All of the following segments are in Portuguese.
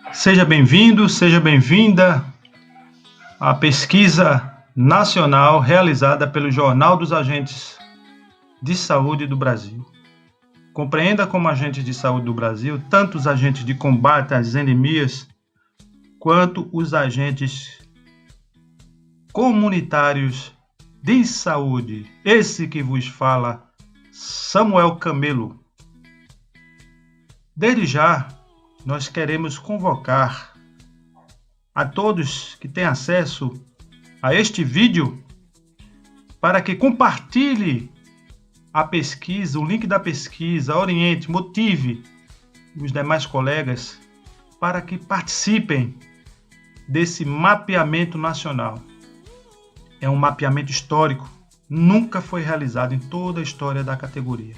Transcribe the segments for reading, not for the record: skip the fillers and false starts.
Seja bem-vindo, seja bem-vinda à pesquisa nacional realizada pelo Jornal dos Agentes de Saúde do Brasil. Compreenda como agentes de saúde do Brasil, tanto os agentes de combate às endemias, quanto os agentes comunitários de saúde. Esse que vos fala, Samuel Camelo. Desde já, nós queremos convocar a todos que têm acesso a este vídeo para que compartilhe a pesquisa, o link da pesquisa, oriente, motive os demais colegas para que participem desse mapeamento nacional. É um mapeamento histórico, nunca foi realizado em toda a história da categoria.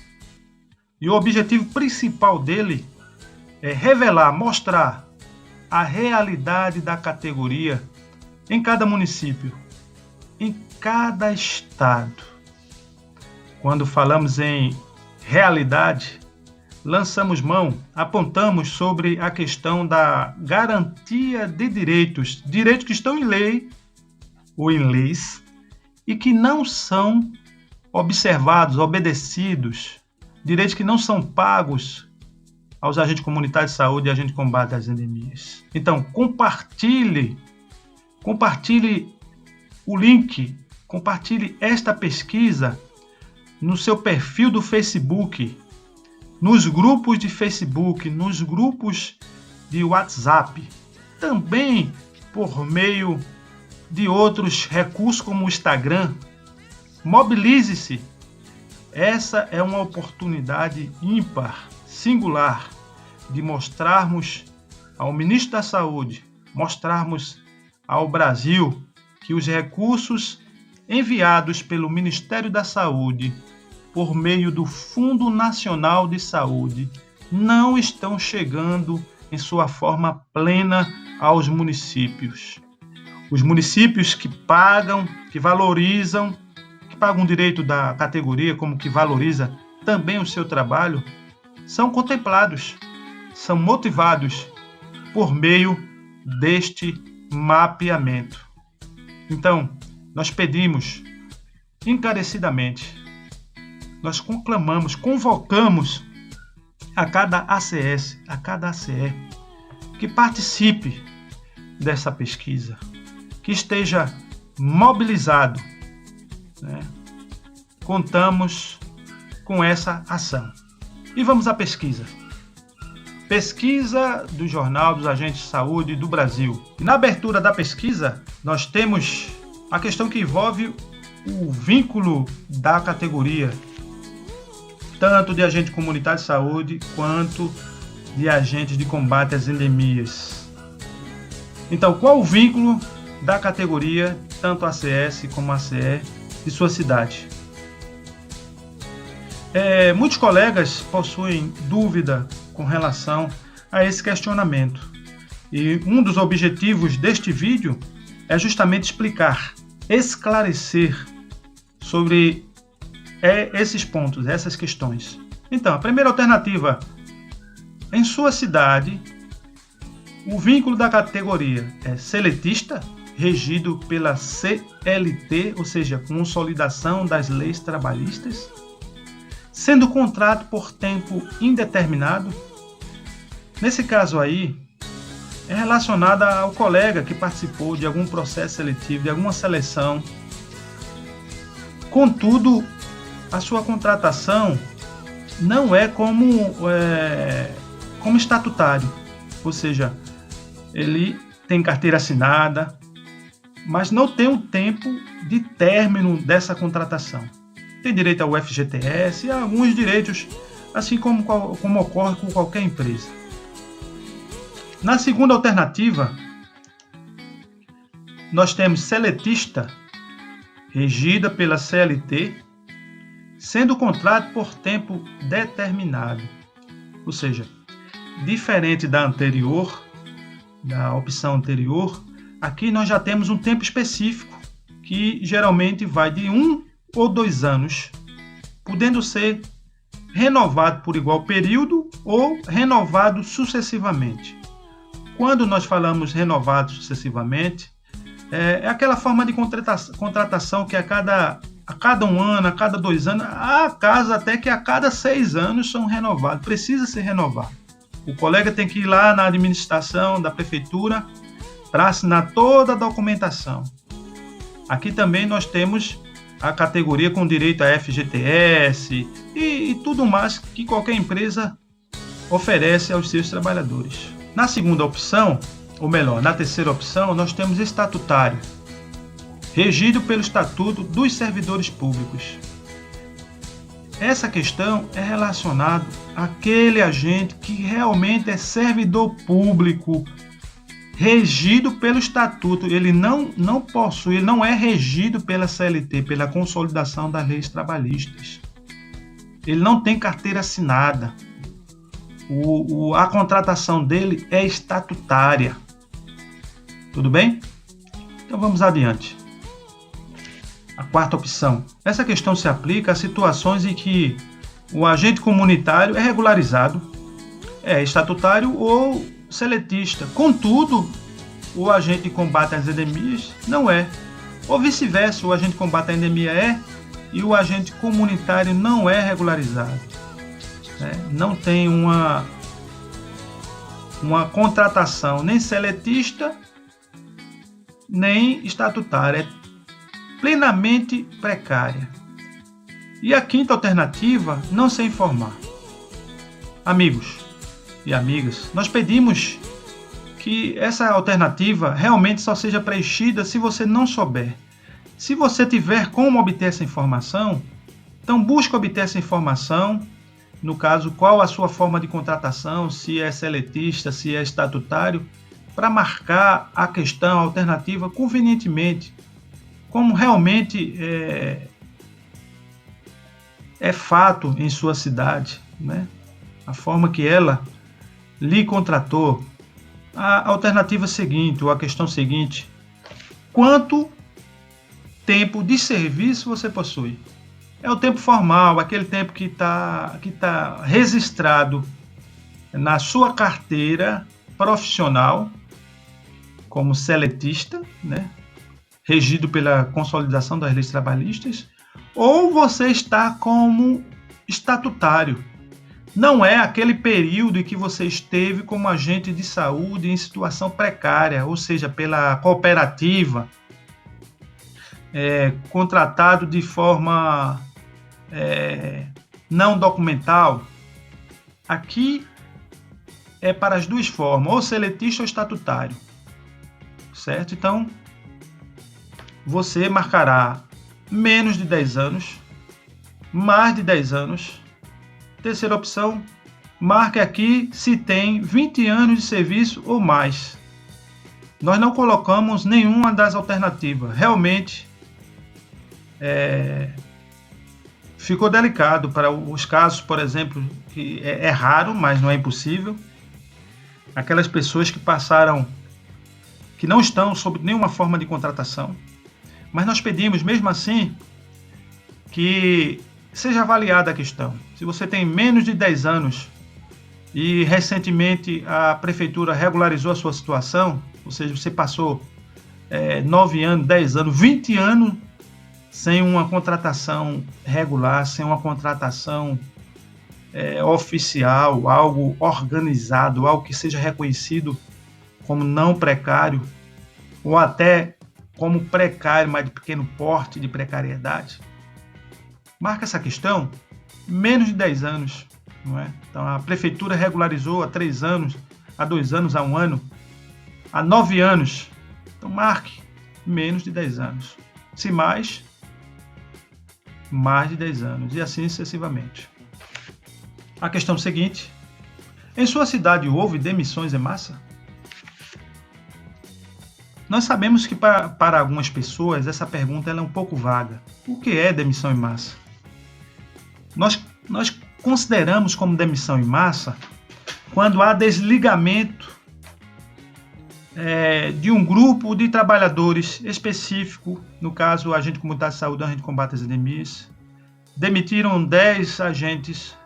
E o objetivo principal dele é revelar, mostrar a realidade da categoria em cada município, em cada estado. Quando falamos em realidade, lançamos mão, apontamos sobre a questão da garantia de direitos, direitos que estão em lei ou em leis e que não são observados, obedecidos, direitos que não são pagos aos agentes comunitários de saúde e agentes de combate às endemias. Então, compartilhe o link, compartilhe esta pesquisa no seu perfil do Facebook, nos grupos de Facebook, nos grupos de WhatsApp, também por meio de outros recursos como o Instagram. Mobilize-se. Essa é uma oportunidade ímpar, singular, de mostrarmos ao ministro da Saúde, mostrarmos ao Brasil que os recursos enviados pelo Ministério da Saúde por meio do Fundo Nacional de Saúde não estão chegando em sua forma plena aos municípios. Os municípios que pagam, que valorizam, que pagam o direito da categoria, como que valoriza também o seu trabalho, são contemplados, são motivados por meio deste mapeamento. Então, nós pedimos encarecidamente, nós conclamamos, convocamos a cada ACS, a cada ACE, que participe dessa pesquisa, que esteja mobilizado, né? Contamos com essa ação. E vamos à pesquisa. Pesquisa do Jornal dos Agentes de Saúde do Brasil. E na abertura da pesquisa, nós temos a questão que envolve o vínculo da categoria, tanto de agente comunitário de saúde, quanto de agentes de combate às endemias. Então, qual o vínculo da categoria, tanto ACS como ACE, de sua cidade? Muitos colegas possuem dúvida com relação a esse questionamento. E um dos objetivos deste vídeo é justamente explicar, esclarecer sobre esses pontos, essas questões. Então, a primeira alternativa: em sua cidade, o vínculo da categoria é seletista, regido pela CLT, ou seja, Consolidação das Leis Trabalhistas, sendo contrato por tempo indeterminado. Nesse caso aí, é relacionada ao colega que participou de algum processo seletivo, de alguma seleção. Contudo, a sua contratação não é como estatutário, ou seja, ele tem carteira assinada, mas não tem um tempo de término dessa contratação. Tem direito ao FGTS e a alguns direitos, assim como ocorre com qualquer empresa. Na segunda alternativa, nós temos seletista, regida pela CLT, sendo o contrato por tempo determinado. Ou seja, diferente da anterior, da opção anterior, aqui nós já temos um tempo específico, que geralmente vai de 1 ou 2 anos, podendo ser renovado por igual período ou renovado sucessivamente. quando nós falamos renovado sucessivamente, é aquela forma de contratação que a cada 1 ano, a cada 2 anos, há casos até que a cada 6 anos são renovados, precisa ser renovado. O colega tem que ir lá na administração da prefeitura para assinar toda a documentação. Aqui também nós temos a categoria com direito a FGTS e tudo mais que qualquer empresa oferece aos seus trabalhadores. Na segunda opção, ou melhor, na terceira opção, nós temos estatutário, regido pelo Estatuto dos Servidores Públicos. Essa questão é relacionada àquele agente que realmente é servidor público, regido pelo Estatuto. Ele não possui, ele não é regido pela CLT, pela Consolidação das Leis Trabalhistas. Ele não tem carteira assinada. A contratação dele é estatutária. Tudo bem? Então vamos adiante. A quarta opção. Essa questão se aplica a situações em que o agente comunitário é regularizado, é estatutário ou seletista. Contudo, o agente de combate às endemias não é. Ou vice-versa, o agente de combate à endemia é e o agente comunitário não é regularizado. Não tem uma contratação nem seletista, nem estatutária. É plenamente precária. E a quinta alternativa, não se informar. Amigos e amigas, nós pedimos que essa alternativa realmente só seja preenchida se você não souber. Se você tiver como obter essa informação, então busque obter essa informação. No caso, qual a sua forma de contratação, se é seletista, se é estatutário, para marcar a questão, a alternativa convenientemente, como realmente é fato em sua cidade, né? A forma que ela lhe contratou. A alternativa seguinte, ou a questão seguinte: quanto tempo de serviço você possui? É o tempo formal, aquele tempo que tá registrado na sua carteira profissional como seletista, né? Regido pela Consolidação das Leis Trabalhistas, ou você está como estatutário. Não é aquele período em que você esteve como agente de saúde em situação precária, ou seja, pela cooperativa, contratado de forma não documental. Aqui é para as duas formas, ou seletista ou estatutário, certo? Então, você marcará menos de 10 anos, mais de 10 anos. Terceira opção, marque aqui se tem 20 anos de serviço ou mais. Nós não colocamos nenhuma das alternativas. Realmente, ficou delicado para os casos, por exemplo, que é raro, mas não é impossível. Aquelas pessoas que não estão sob nenhuma forma de contratação. Mas nós pedimos, mesmo assim, que seja avaliada a questão. Se você tem menos de 10 anos e recentemente a prefeitura regularizou a sua situação, ou seja, você passou 9 anos, 10 anos, 20 anos sem uma contratação regular, sem uma contratação oficial, algo organizado, algo que seja reconhecido como não precário, ou até como precário, mas de pequeno porte, de precariedade, marca essa questão, menos de 10 anos, não é? Então a prefeitura regularizou há 3 anos, há 2 anos, há 1 ano, há 9 anos. Então marque menos de 10 anos. Se mais de 10 anos, e assim sucessivamente. A questão seguinte: em sua cidade houve demissões em massa? Nós sabemos que para algumas pessoas essa pergunta ela é um pouco vaga. O que é demissão em massa? Nós consideramos como demissão em massa quando há desligamento de um grupo de trabalhadores específico, no caso o agente comunitário de saúde, o agente de combate às endemias, demitiram 10 agentes,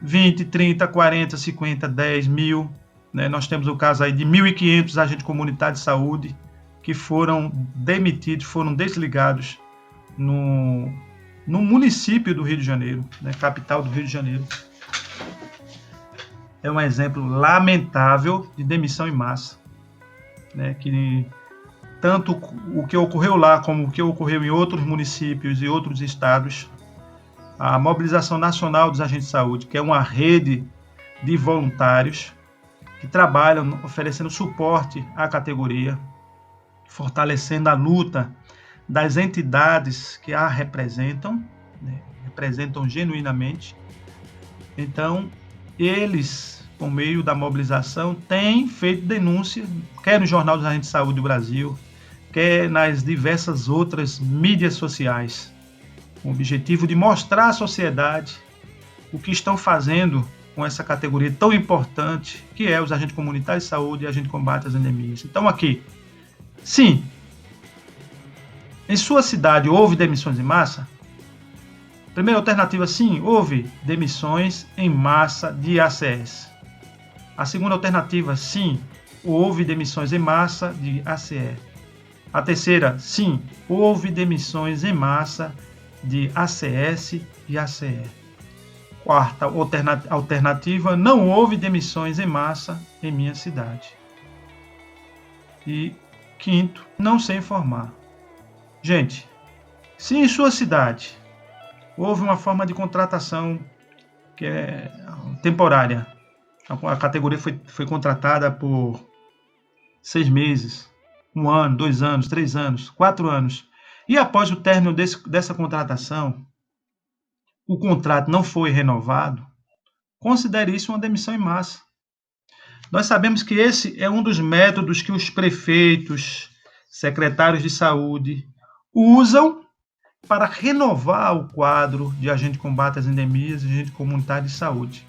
20, 30, 40, 50, 10 mil, né? Nós temos o caso aí de 1.500 agentes comunitários de saúde que foram demitidos, foram desligados no município do Rio de Janeiro, né? Capital do Rio de Janeiro. É um exemplo lamentável de demissão em massa, né? Que tanto o que ocorreu lá como o que ocorreu em outros municípios e outros estados, a mobilização nacional dos agentes de saúde, que é uma rede de voluntários que trabalham oferecendo suporte à categoria, fortalecendo a luta das entidades que a representam, né? Representam genuinamente. Então, eles, por meio da mobilização, têm feito denúncia, quer no Jornal dos Agentes de Saúde do Brasil, quer nas diversas outras mídias sociais, com o objetivo de mostrar à sociedade o que estão fazendo com essa categoria tão importante, que é os agentes comunitários de saúde e agentes de combate às endemias. Então, aqui, sim, em sua cidade houve demissões em massa? Primeira alternativa, sim, houve demissões em massa de ACS. A segunda alternativa, sim, houve demissões em massa de ACE. A terceira, sim, houve demissões em massa de ACS e ACE. Quarta alternativa, não houve demissões em massa em minha cidade. E quinto, não sei informar. Gente, se em sua cidade houve uma forma de contratação que é temporária, a categoria foi contratada por 6 meses, 1 ano, 2 anos, 3 anos, 4 anos, e após o término dessa contratação, o contrato não foi renovado, considere isso uma demissão em massa. Nós sabemos que esse é um dos métodos que os prefeitos, secretários de saúde usam para renovar o quadro de agente de combate às endemias e agente comunitário de saúde,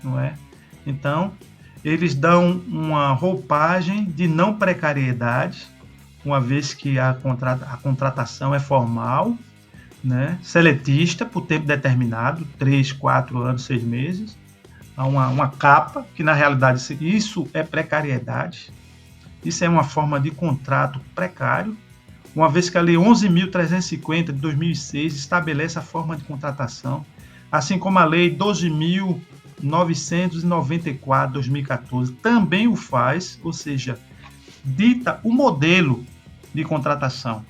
não é? Então, eles dão uma roupagem de não precariedade, uma vez que a contratação é formal, né? Seletista, por tempo determinado, 3, 4 anos, 6 meses, há uma capa, que na realidade isso é precariedade, isso é uma forma de contrato precário, uma vez que a Lei 11.350 de 2006 estabelece a forma de contratação, assim como a Lei 12.994 de 2014 também o faz, ou seja, dita o modelo de contratação.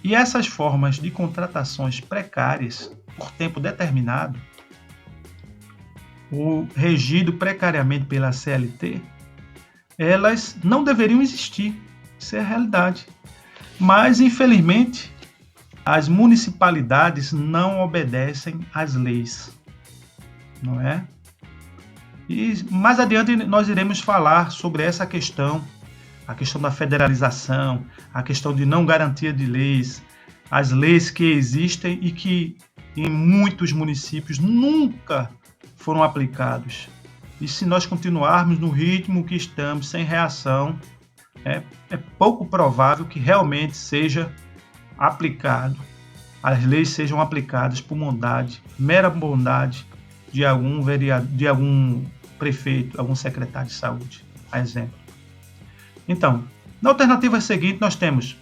E essas formas de contratações precárias, por tempo determinado, ou regido precariamente pela CLT, elas não deveriam existir, isso é a realidade. Mas, infelizmente, as municipalidades não obedecem às leis, não é? E mais adiante nós iremos falar sobre essa questão, a questão da federalização, a questão de não garantia de leis, as leis que existem e que em muitos municípios nunca foram aplicados. E se nós continuarmos no ritmo que estamos, sem reação, é pouco provável que realmente seja aplicado, as leis sejam aplicadas por bondade, mera bondade de algum vereador, de algum prefeito, algum secretário de saúde, a exemplo. Então, na alternativa seguinte, nós temos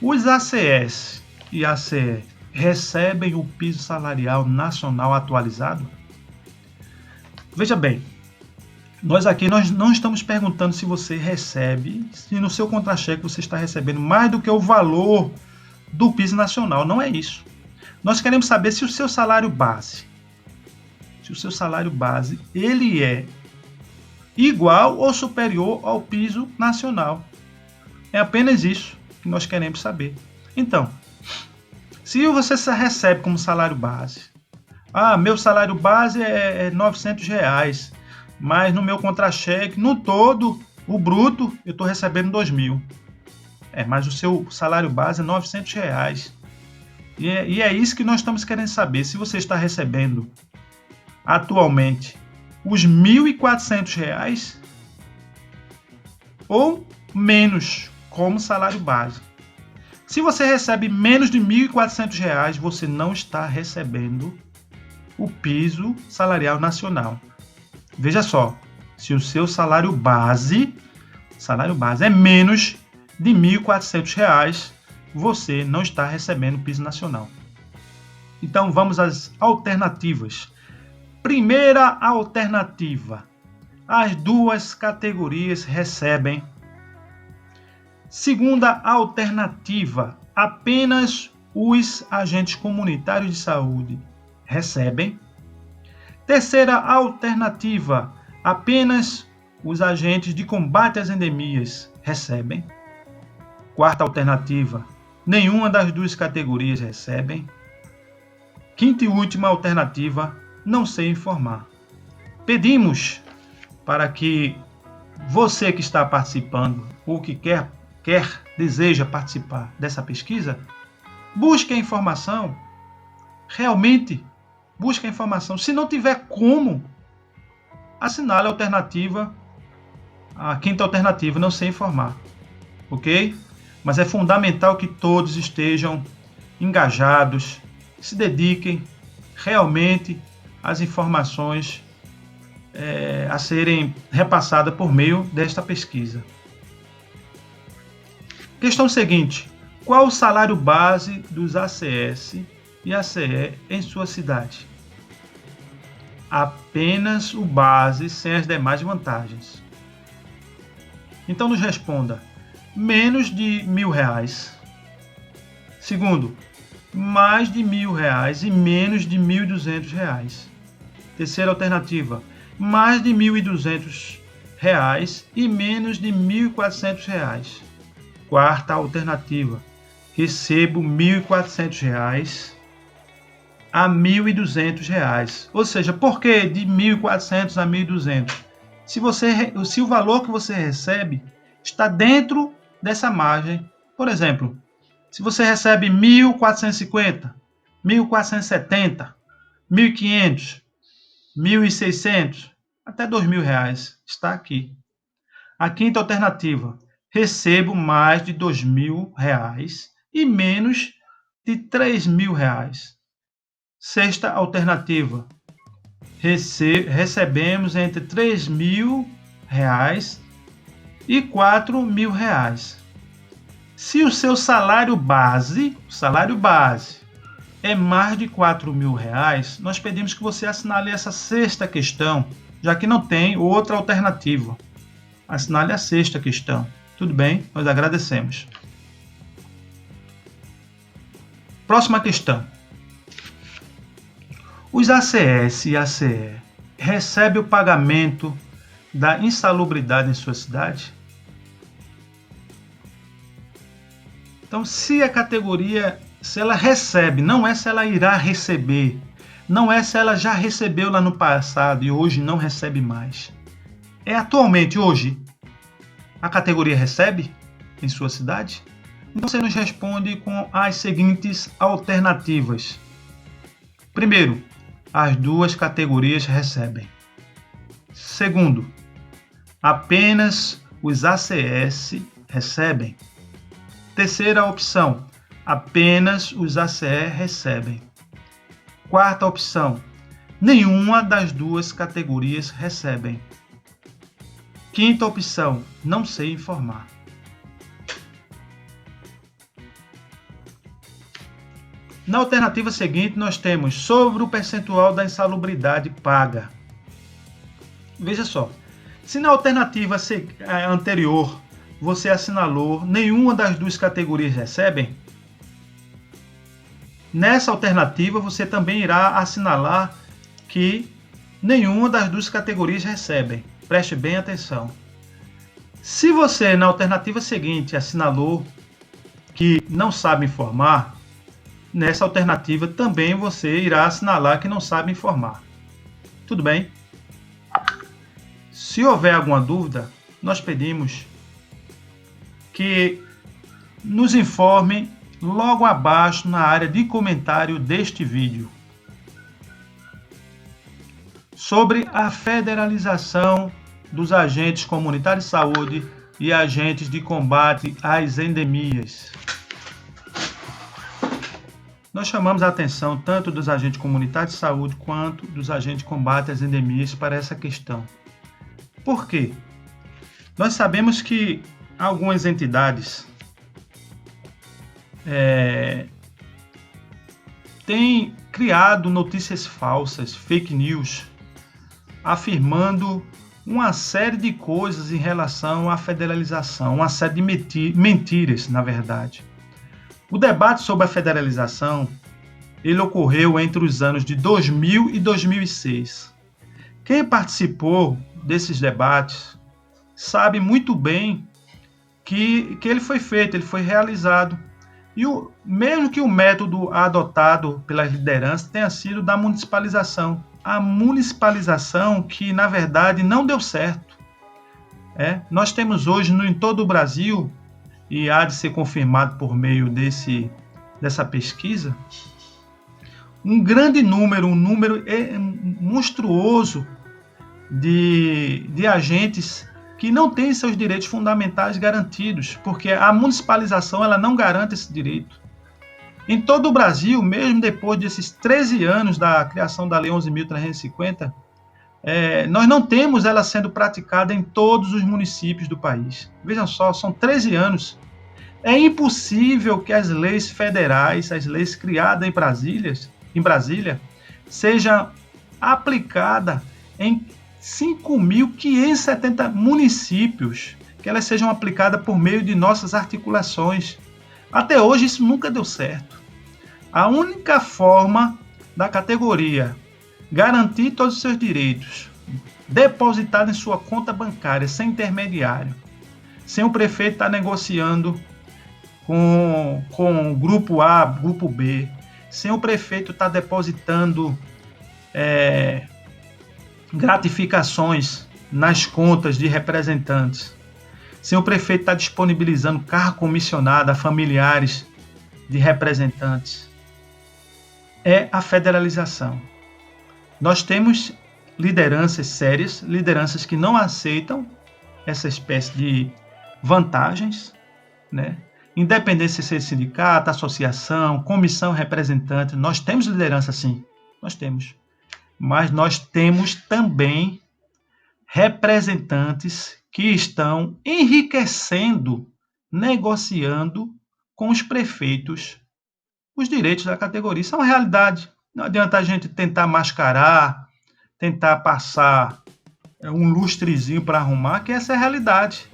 os ACS e ACE recebem o piso salarial nacional atualizado? Veja bem, nós não estamos perguntando se você recebe, se no seu contra-cheque você está recebendo mais do que o valor do piso nacional. Não é isso. Nós queremos saber se o seu salário base, ele é igual ou superior ao piso nacional. É apenas isso que nós queremos saber. Então, se você recebe como salário base, meu salário base é R$900, mas no meu contra-cheque, no todo, o bruto, eu estou recebendo 2.000. Mas o seu salário base é R$900. E é isso que nós estamos querendo saber. Se você está recebendo atualmente os R$1.400 ou menos como salário base. Se você recebe menos de R$1.400, você não está recebendo o piso salarial nacional. Veja só, Se o seu salário base é menos de R$ 1.400, você não está recebendo piso nacional. Então vamos às alternativas. Primeira alternativa: as duas categorias recebem. Segunda alternativa: apenas os agentes comunitários de saúde recebem. Terceira alternativa: apenas os agentes de combate às endemias recebem. Quarta alternativa: nenhuma das duas categorias recebem. Quinta e última alternativa: não sei informar. Pedimos para que você que está participando ou que deseja participar dessa pesquisa, busque a informação, realmente busque a informação. Se não tiver como, assinale a alternativa, a quinta alternativa, não sei informar, ok? Mas é fundamental que todos estejam engajados, se dediquem realmente às informações a serem repassadas por meio desta pesquisa. Questão seguinte: qual o salário base dos ACS e ACE em sua cidade? Apenas o base, sem as demais vantagens. Então nos responda: menos de R$ 1.000. Segundo, mais de R$ 1.000 e menos de R$ 1.200. Terceira alternativa: mais de R$ 1.200 e menos de R$ 1.400. Quarta alternativa: recebo R$ 1.400 a R$ 1.200. Ou seja, por que de 1.400 a 1.200? Se o valor que você recebe está dentro dessa margem, por exemplo, se você recebe 1.450, 1.470, 1.500, 1.600, até R$ 2.000, está aqui. A quinta alternativa: recebo mais de R$ 2.000 e menos de R$ 3.000. Sexta alternativa: recebemos entre R$ 3.000 e R$ 4.000. Se o seu salário base é mais de R$ 4.000, nós pedimos que você assinale essa sexta questão, já que não tem outra alternativa. Assinale a sexta questão. Tudo bem? Nós agradecemos. Próxima questão. Os ACS e ACE recebem o pagamento da insalubridade em sua cidade? Então, se a categoria, se ela recebe, não é se ela irá receber, não é se ela já recebeu lá no passado e hoje não recebe mais. É atualmente, hoje, a categoria recebe em sua cidade? Então você nos responde com as seguintes alternativas. Primeiro, as duas categorias recebem. Segundo, apenas os ACS recebem. Terceira opção, apenas os ACE recebem. Quarta opção, nenhuma das duas categorias recebem. Quinta opção, não sei informar. Na alternativa seguinte, nós temos sobre o percentual da insalubridade paga. Veja só, se na alternativa anterior você assinalou nenhuma das duas categorias recebem, nessa alternativa você também irá assinalar que nenhuma das duas categorias recebem. Preste bem atenção. Se você na alternativa seguinte assinalou que não sabe informar, nessa alternativa também você irá assinalar que não sabe informar. Tudo bem? Se houver alguma dúvida, nós pedimos que nos informe logo abaixo na área de comentário deste vídeo sobre a federalização dos agentes comunitários de saúde e agentes de combate às endemias. Nós chamamos a atenção tanto dos agentes comunitários de saúde quanto dos agentes de combate às endemias para essa questão. Por quê? Nós sabemos que algumas entidades têm criado notícias falsas, fake news, afirmando uma série de coisas em relação à federalização, uma série de mentiras, na verdade. O debate sobre a federalização, ele ocorreu entre os anos de 2000 e 2006. Quem participou desses debates sabe muito bem que ele foi feito, ele foi realizado. E mesmo que o método adotado pelas lideranças tenha sido da municipalização, a municipalização que, na verdade, não deu certo. Nós temos hoje, em todo o Brasil, e há de ser confirmado por meio dessa pesquisa, um grande número, um número monstruoso de agentes que não têm seus direitos fundamentais garantidos, porque a municipalização ela não garante esse direito. Em todo o Brasil, mesmo depois desses 13 anos da criação da Lei 11.350, nós não temos ela sendo praticada em todos os municípios do país. Vejam só, são 13 anos. É impossível que as leis federais, as leis criadas em Brasília, sejam aplicadas em 5.570 municípios, que elas sejam aplicadas por meio de nossas articulações. Até hoje isso nunca deu certo. A única forma da categoria garantir todos os seus direitos, depositado em sua conta bancária, sem intermediário, sem o prefeito estar negociando com o grupo A, grupo B, sem o prefeito estar depositando gratificações nas contas de representantes, sem o prefeito estar disponibilizando cargo comissionado a familiares de representantes, é a federalização. Nós temos lideranças sérias, lideranças que não aceitam essa espécie de vantagens, né? Independência de ser sindicato, associação, comissão representante, nós temos liderança sim, nós temos. Mas nós temos também representantes que estão enriquecendo, negociando com os prefeitos os direitos da categoria. Isso é uma realidade. Não adianta a gente tentar mascarar, tentar passar um lustrezinho para arrumar, que essa é a realidade.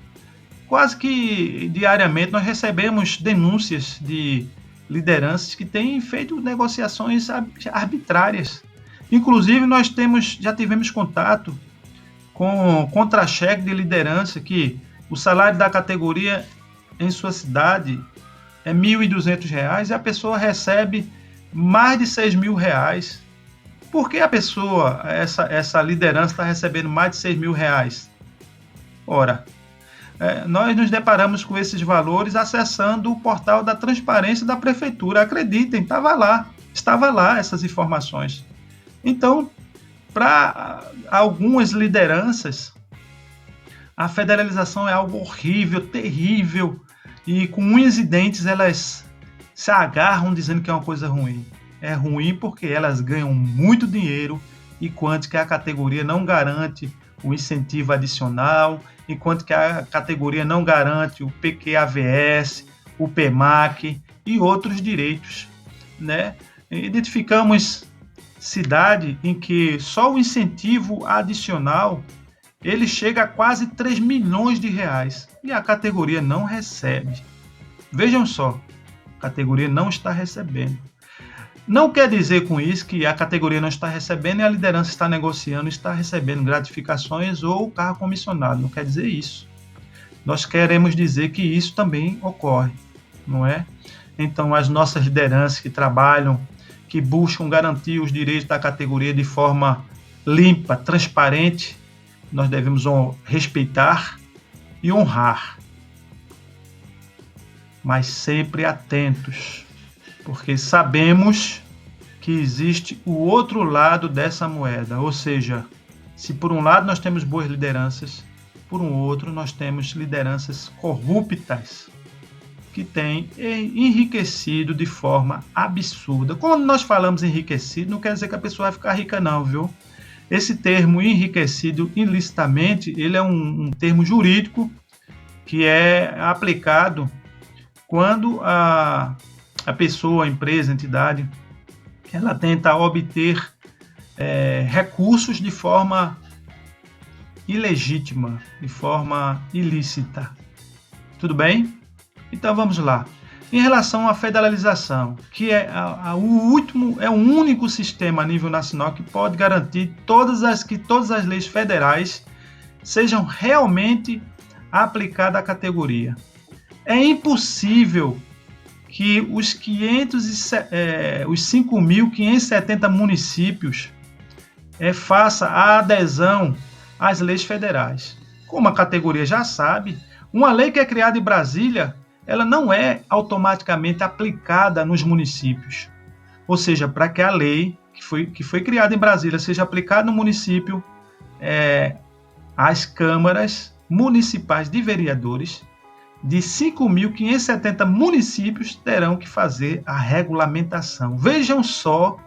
Quase que diariamente nós recebemos denúncias de lideranças que têm feito negociações arbitrárias. Inclusive, nós já tivemos contato com contra-cheque de liderança que o salário da categoria em sua cidade é R$ 1.200 e a pessoa recebe mais de R$ 6.000. Por que a pessoa, essa liderança, está recebendo mais de R$ 6.000? Ora, nós nos deparamos com esses valores acessando o portal da transparência da prefeitura. Acreditem, estava lá essas informações. Então, para algumas lideranças, a federalização é algo horrível, terrível, e com unhas e dentes elas se agarram dizendo que é uma coisa ruim. É ruim porque elas ganham muito dinheiro, enquanto que a categoria não garante o incentivo adicional, enquanto que a categoria não garante o PQAVS, o PEMAC e outros direitos, né? Identificamos cidade em que só o incentivo adicional ele chega a quase 3 milhões de reais e a categoria não recebe. Vejam só, a categoria não está recebendo. Não quer dizer com isso que a categoria não está recebendo e a liderança está negociando, está recebendo gratificações ou cargo comissionado. Não quer dizer isso. Nós queremos dizer que isso também ocorre, não é? Então, as nossas lideranças que trabalham, que buscam garantir os direitos da categoria de forma limpa, transparente, nós devemos respeitar e honrar, mas sempre atentos, porque sabemos que existe o outro lado dessa moeda, ou seja, se por um lado nós temos boas lideranças, por um outro nós temos lideranças corruptas, que têm enriquecido de forma absurda. Quando nós falamos enriquecido, não quer dizer que a pessoa vai ficar rica não, viu? Esse termo enriquecido ilicitamente, ele é um termo jurídico que é aplicado quando a pessoa, a empresa, a entidade, ela tenta obter recursos de forma ilegítima, de forma ilícita. Tudo bem? Então vamos lá. Em relação à federalização, que é o único sistema a nível nacional que pode garantir que todas as leis federais sejam realmente aplicadas à categoria. É impossível que os 5.570 municípios faça a adesão às leis federais. Como a categoria já sabe, uma lei que é criada em Brasília, ela não é automaticamente aplicada nos municípios. Ou seja, para que a lei que foi criada em Brasília seja aplicada no município, as câmaras municipais de vereadores de 5.570 municípios terão que fazer a regulamentação. Vejam só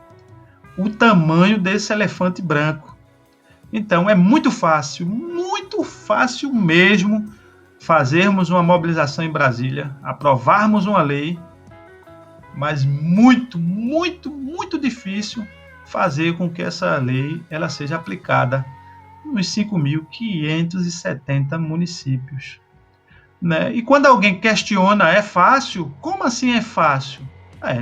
o tamanho desse elefante branco. Então, é muito fácil mesmo fazermos uma mobilização em Brasília, aprovarmos uma lei, mas muito difícil fazer com que essa lei ela seja aplicada nos 5.570 municípios. Né? E quando alguém questiona, é fácil? Como assim é fácil?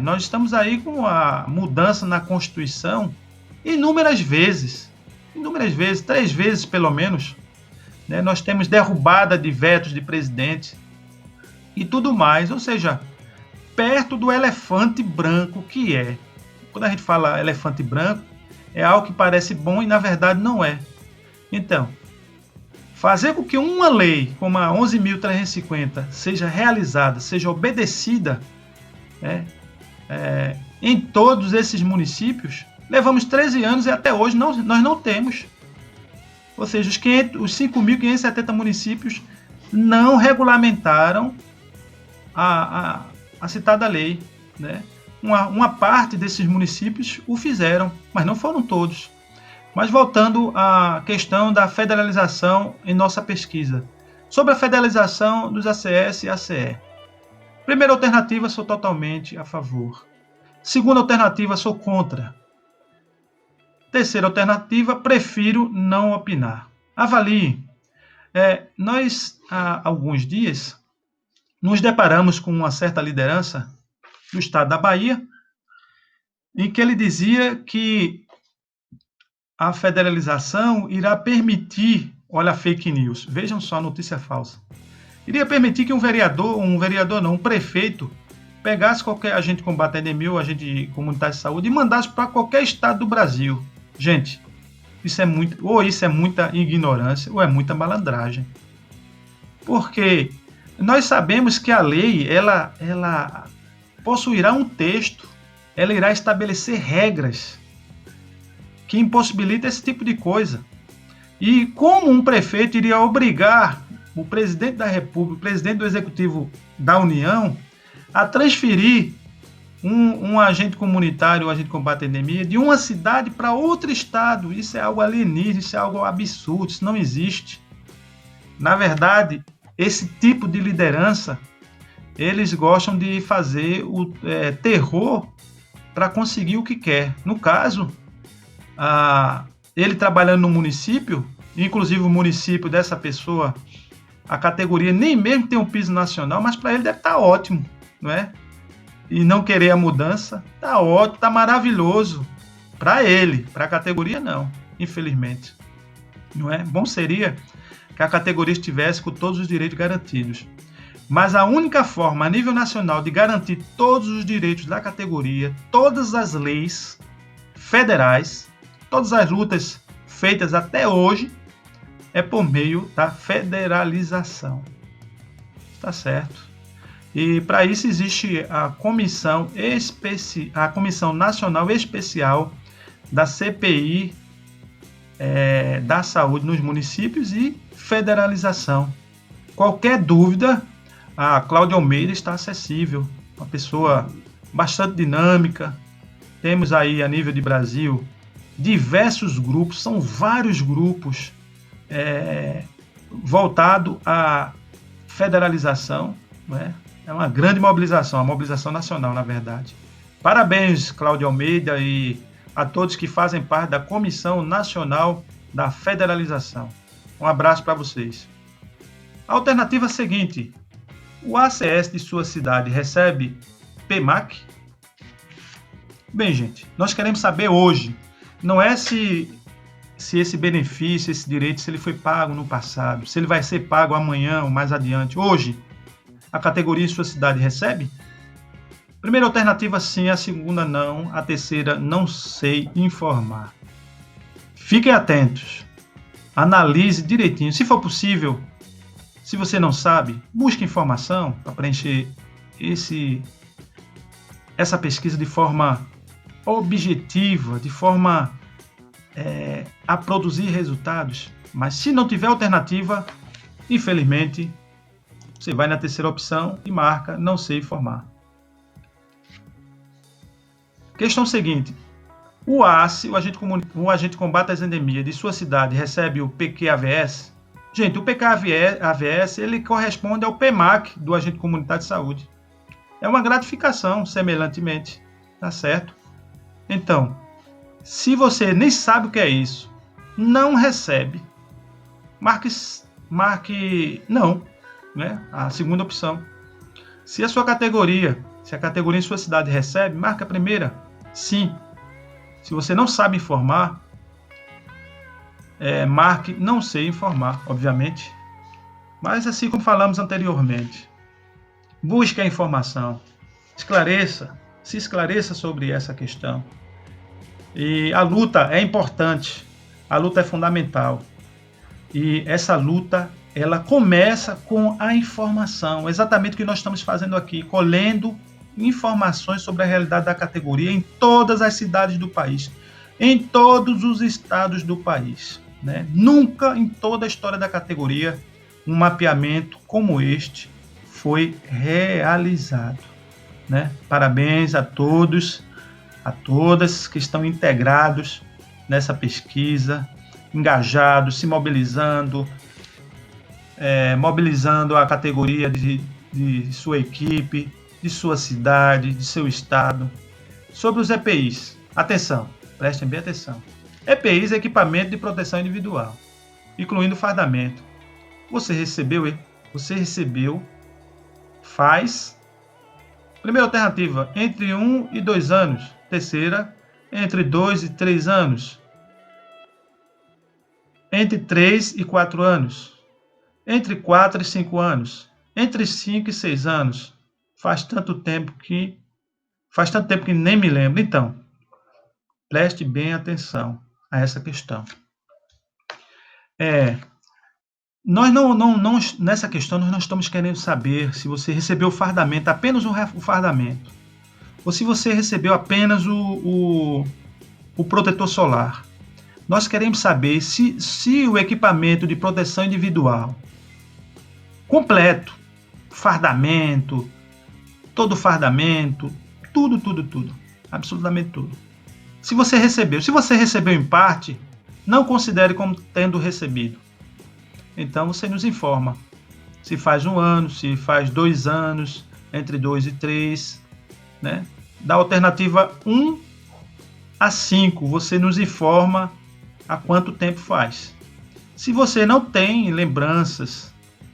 Nós estamos aí com a mudança na Constituição inúmeras vezes, 3 vezes pelo menos. Né? Nós temos derrubada de vetos de presidente e tudo mais, ou seja, perto do elefante branco que é. Quando a gente fala elefante branco, é algo que parece bom e na verdade não é. Então, fazer com que uma lei como a 11.350 seja realizada, seja obedecida em todos esses municípios, levamos 13 anos e até hoje nós não temos. Ou seja, os 5.570 municípios não regulamentaram a citada lei. Né? Uma parte desses municípios o fizeram, mas não foram todos. Mas voltando à questão da federalização em nossa pesquisa. Sobre a federalização dos ACS e ACE. Primeira alternativa, sou totalmente a favor. Segunda alternativa, sou contra. Terceira alternativa, prefiro não opinar. Avalie. Nós, há alguns dias, nos deparamos com uma certa liderança do estado da Bahia, em que ele dizia que a federalização irá permitir, olha a fake news, vejam só a notícia falsa, iria permitir que um prefeito, pegasse qualquer agente de combate à endemia ou agente comunitário de saúde e mandasse para qualquer estado do Brasil. Gente, isso é muita ignorância ou é muita malandragem. Porque nós sabemos que a lei, ela possuirá um texto, ela irá estabelecer regras que impossibilita esse tipo de coisa. E como um prefeito iria obrigar o presidente da República, o presidente do Executivo da União, a transferir um agente comunitário, um agente de combate à endemia, de uma cidade para outro estado? Isso é algo alienígena, isso é algo absurdo, isso não existe. Na verdade, esse tipo de liderança, eles gostam de fazer o terror para conseguir o que quer. No caso, ele trabalhando no município, inclusive o município dessa pessoa, a categoria nem mesmo tem um piso nacional, mas para ele deve estar ótimo, não é? E não querer a mudança, está ótimo, está maravilhoso. Para ele, para a categoria não, infelizmente. Não é? Bom seria que a categoria estivesse com todos os direitos garantidos. Mas a única forma a nível nacional de garantir todos os direitos da categoria, todas as leis federais, todas as lutas feitas até hoje, é por meio da federalização. Tá certo? E para isso existe a Comissão Nacional Especial da CPI da Saúde nos municípios e federalização. Qualquer dúvida, a Cláudia Almeida está acessível, uma pessoa bastante dinâmica. Temos aí a nível de Brasil diversos grupos, são vários grupos voltados à federalização, né? É uma grande mobilização, a mobilização nacional, na verdade. Parabéns, Cláudio Almeida, e a todos que fazem parte da Comissão Nacional da Federalização. Um abraço para vocês. A alternativa seguinte: o ACS de sua cidade recebe PMAC? Bem, gente, nós queremos saber hoje, não é se esse benefício, esse direito, se ele foi pago no passado, se ele vai ser pago amanhã ou mais adiante. Hoje, a categoria em sua cidade recebe? Primeira alternativa, sim. A segunda, não. A terceira, não sei informar. Fiquem atentos. Analise direitinho. Se for possível, se você não sabe, busque informação para preencher essa pesquisa de forma objetiva, de forma a produzir resultados. Mas se não tiver alternativa, infelizmente, você vai na terceira opção e marca não sei informar. Questão seguinte: o ACE, o agente combate às endemias de sua cidade, recebe o PQAVS? Gente, o PQAVS ele corresponde ao PMAC do agente comunitário de saúde. É uma gratificação, semelhantemente, tá certo? Então, se você nem sabe o que é isso, não recebe, marque não, né? A segunda opção. Se a categoria em sua cidade recebe, marque a primeira, sim. Se você não sabe informar, marque não sei informar, obviamente. Mas assim como falamos anteriormente, busque a informação, se esclareça sobre essa questão. E a luta é importante, a luta é fundamental. E essa luta, ela começa com a informação, exatamente o que nós estamos fazendo aqui, colhendo informações sobre a realidade da categoria em todas as cidades do país, em todos os estados do país, né? Nunca em toda a história da categoria um mapeamento como este foi realizado, né? Parabéns a todos, a todas que estão integrados nessa pesquisa, engajados, se mobilizando, mobilizando a categoria de sua equipe, de sua cidade, de seu estado. Sobre os EPIs, atenção, prestem bem atenção. EPIs é equipamento de proteção individual, incluindo fardamento. Você recebeu, faz. Primeira alternativa, entre 1 e 2 anos. Terceira, entre 2 e 3 anos. Entre 3 e 4 anos. Entre 4 e 5 anos. Entre 5 e 6 anos. Faz tanto tempo que nem me lembro. Então, preste bem atenção a essa questão. Nós nessa questão, nós não estamos querendo saber se você recebeu o fardamento, apenas o fardamento, ou se você recebeu apenas o protetor solar. Nós queremos saber se o equipamento de proteção individual completo, fardamento, todo fardamento, tudo, absolutamente tudo. Se você recebeu em parte, não considere como tendo recebido. Então você nos informa se faz 1 ano, se faz 2 anos, entre 2 e 3, né? Da alternativa 1 a 5, você nos informa há quanto tempo faz. Se você não tem lembranças,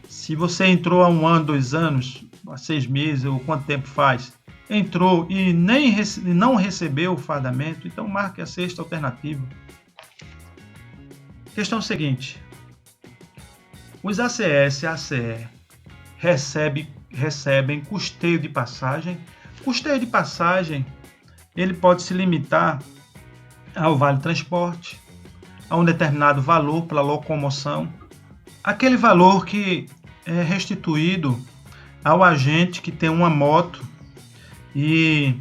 se você entrou há 1 ano, 2 anos, há 6 meses, ou quanto tempo faz, entrou e não recebeu o fardamento, então marque a sexta alternativa. Questão seguinte: os ACS e ACE recebem custeio de passagem. Custeio de passagem, ele pode se limitar ao vale transporte, a um determinado valor pela locomoção, aquele valor que é restituído ao agente que tem uma moto e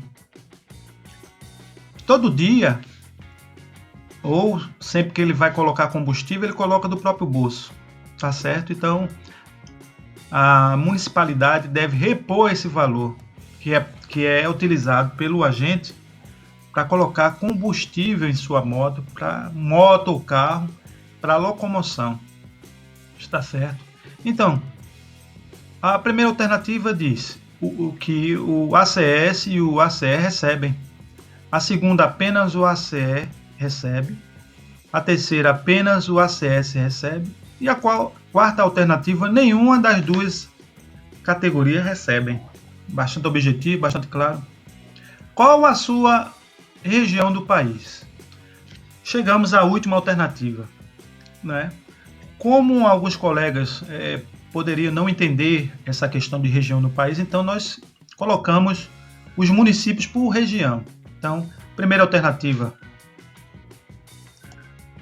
todo dia, ou sempre que ele vai colocar combustível, ele coloca do próprio bolso, tá certo? Então, a municipalidade deve repor esse valor que é utilizado pelo agente para colocar combustível em sua moto, para moto ou carro, para locomoção. Está certo? Então, a primeira alternativa diz o que o ACS e o ACE recebem. A segunda, apenas o ACE recebe. A terceira, apenas o ACS recebe. E a quarta alternativa, nenhuma das duas categorias recebem. Bastante objetivo, bastante claro. Qual a sua região do país? Chegamos à última alternativa, né? Como alguns colegas poderiam não entender essa questão de região do país, então nós colocamos os municípios por região. Então, primeira alternativa,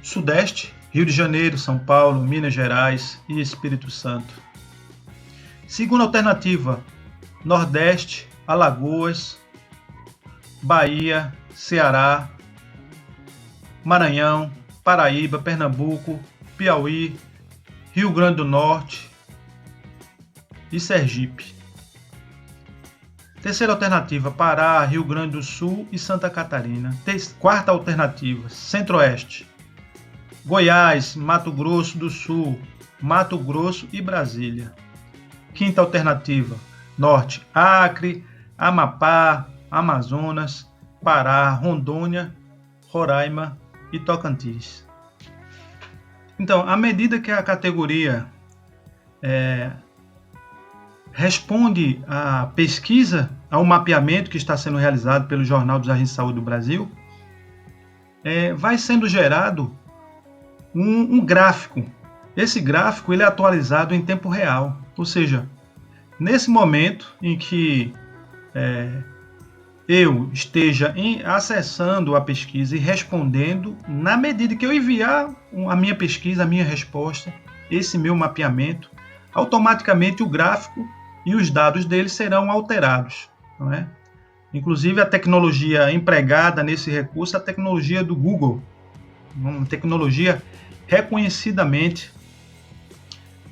Sudeste, Rio de Janeiro, São Paulo, Minas Gerais e Espírito Santo. Segunda alternativa, Nordeste, Alagoas, Bahia, Ceará, Maranhão, Paraíba, Pernambuco, Piauí, Rio Grande do Norte e Sergipe. Terceira alternativa, Pará, Rio Grande do Sul e Santa Catarina. Quarta alternativa, Centro-Oeste, Goiás, Mato Grosso do Sul, Mato Grosso e Brasília. Quinta alternativa, Norte, Acre, Amapá, Amazonas, Pará, Rondônia, Roraima e Tocantins. Então, à medida que a categoria responde à pesquisa, ao mapeamento que está sendo realizado pelo Jornal dos Agentes de Saúde do Brasil, vai sendo gerado um gráfico. Esse gráfico ele é atualizado em tempo real, ou seja, nesse momento em que eu esteja acessando a pesquisa e respondendo, na medida que eu enviar a minha pesquisa, a minha resposta, esse meu mapeamento, automaticamente o gráfico e os dados dele serão alterados, não é? Inclusive a tecnologia empregada nesse recurso é a tecnologia do Google, uma tecnologia reconhecidamente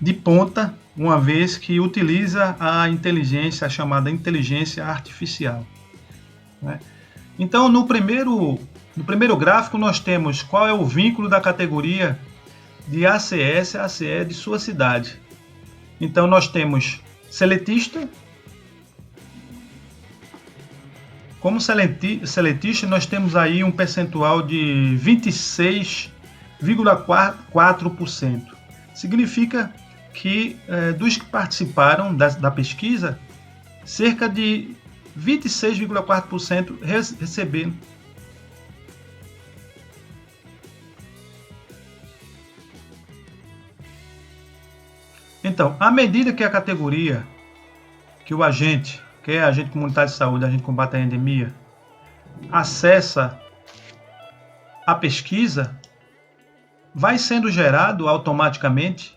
de ponta, uma vez que utiliza a inteligência, a chamada inteligência artificial. Né? Então, no primeiro gráfico, nós temos qual é o vínculo da categoria de ACS a ACE de sua cidade. Então, nós temos seletista. Como seletista, nós temos aí um percentual de 26,4%. Significa que dos que participaram da pesquisa, cerca de 26,4% receberam. Então, à medida que a categoria, que o agente, que é agente comunitário de saúde, agente que combate a endemia, acessa a pesquisa, vai sendo gerado automaticamente